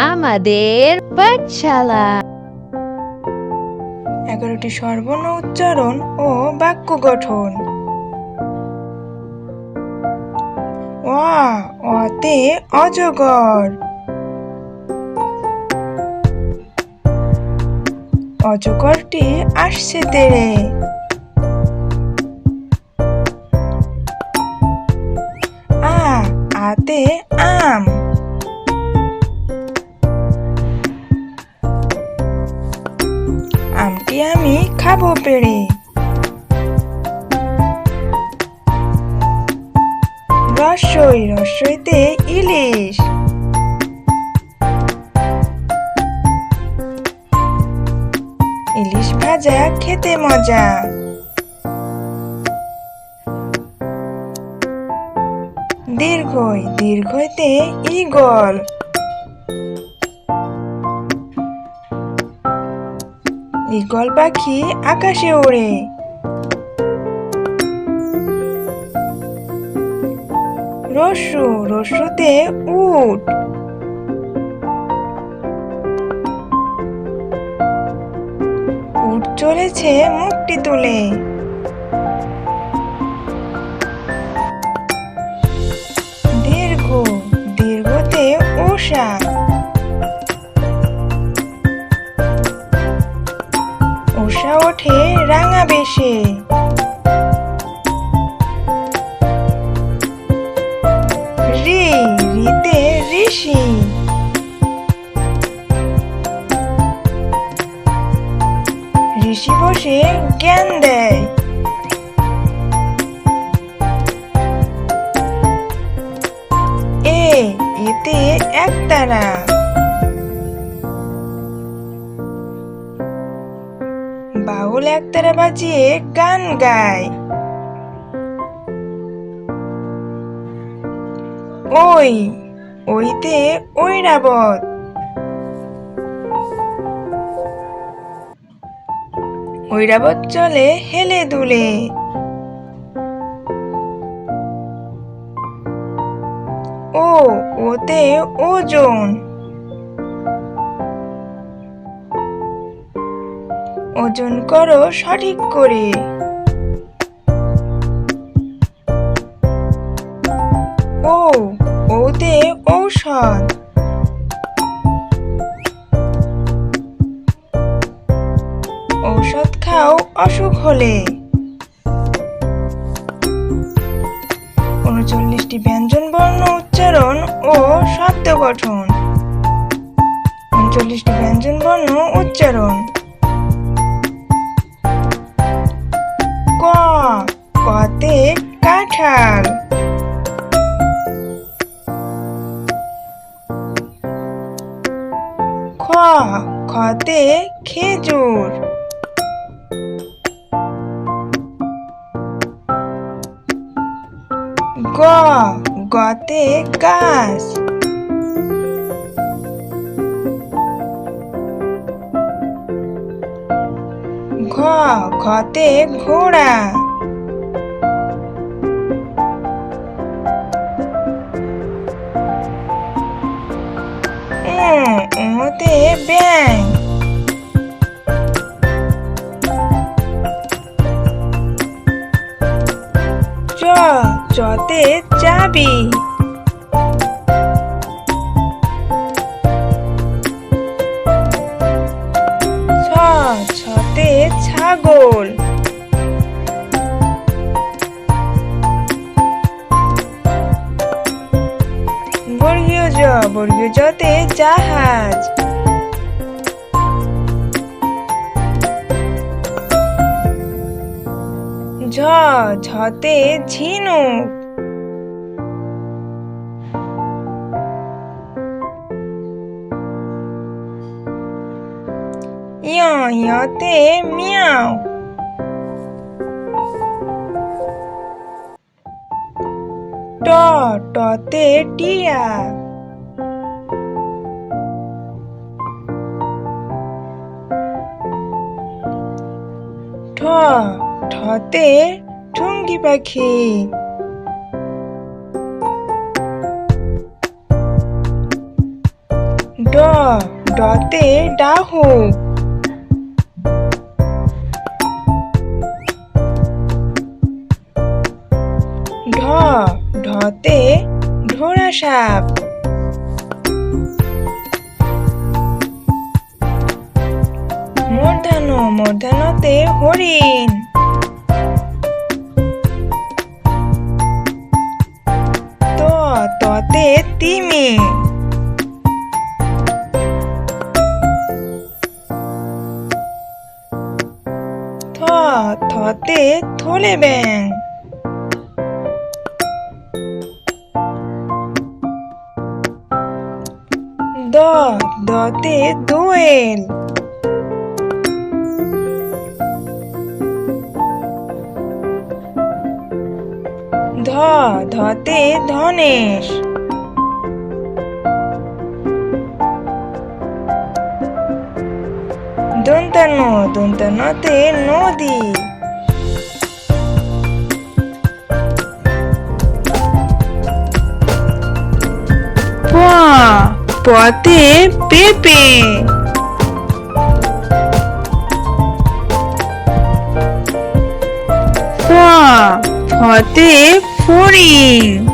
আমাদের পাঠশালা। 11টি স্বরবর্ণ উচ্চারণ ও বাক্য গঠন। অতে অজগর। অজগরটি আসছে তেড়ে। আতে আম। আমটি আমি খাবো পেড়ে। রসইতে ইলিশ। ইলিশ ভাজা খেতে মজা। দীর্ঘইতে ঈগল। ঈগল পাখি আকাশে ওড়ে। রস্যুতে উট। উট চলেছে মুখটি তুলে। দীর্ঘতে উষা। উষা ওঠে রাঙা বেশে। রিতে ঋষি। ঋষি বসে জ্ঞান দেয়। এতে একতারা। বাউল একতারা বাজিয়ে গান গায়। ওইতে ঐরাবত। ঐরাবত চলে হেলে দুলে। ওতে ওজন। ওজন করো সঠিক করে। ওতে ঔষধ। ঔষধ খাও অসুখ হলে। 39টি ব্যঞ্জনবর্ণ উচ্চারণ ও শব্দ গঠন। 39টি ব্যঞ্জনবর্ণ উচ্চারণ। কতে কাঁঠাল। খতে খেজুর। গতে গাছ। ঘতে ঘোড়া। ওতে ব্যাঙ। চতে চাবি। ছতে ছাগল। বর্গীয় জতে জাহাজ। ঝতে ঝিনুক। ইয়তে মিয়াও। টতে টিয়া। ঠতে ঠুঙ্গি পাখি। ডতে ডাহুক। ঢতে ঢোড়া সাপ। মূর্ধন্যতে হরিণ। ততে তিমি। থতে থলে ব্যাং। দতে দোয়েল। ধতে ধনেশ। দন্তান্নতে নদী। পতে পেঁপে। ফতে ফড়িং।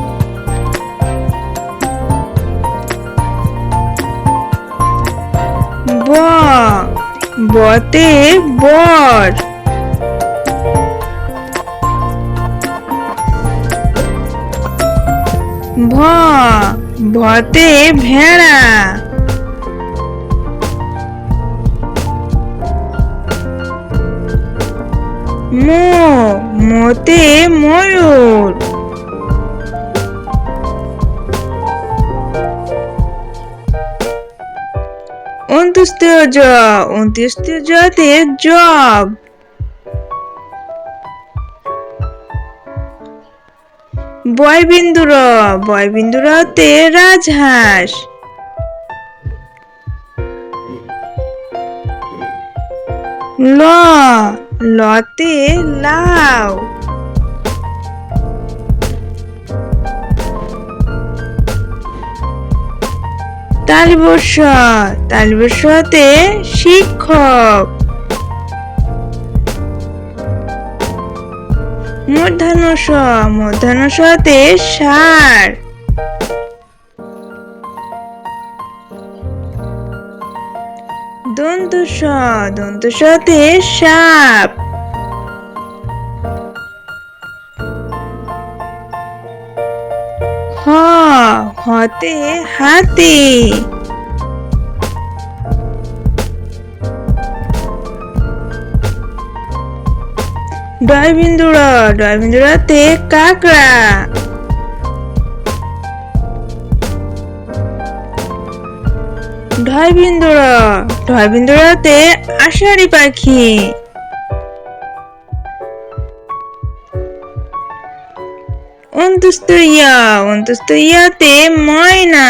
বতে বর। ভতে ভেড়া। মোতে ময়ূর। অন্ত্যেষ্টিজতে জব। বয়বিন্দুরতে রাজহাঁস। লতে লাউ। তালিবস্যতে শিক্ষক। মূর্ধন্যতে ষাঁড়। দন্তস্বতে সাপ। হতে হাতি। ডয়বিন্দুরতে কাকড়া। ঢয়বিন্দুরতে আষাঢ়ি পাখি। অন্ত্যস্ত-ইয়াতে ময়না।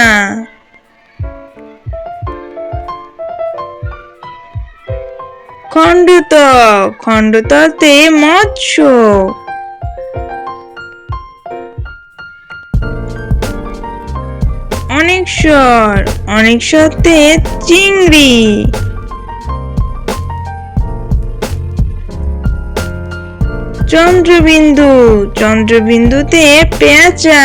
খণ্ডততে মৎস্য। অনেকস্বরতে চিংড়ি। চন্দ্রবিন্দুতে পেঁচা।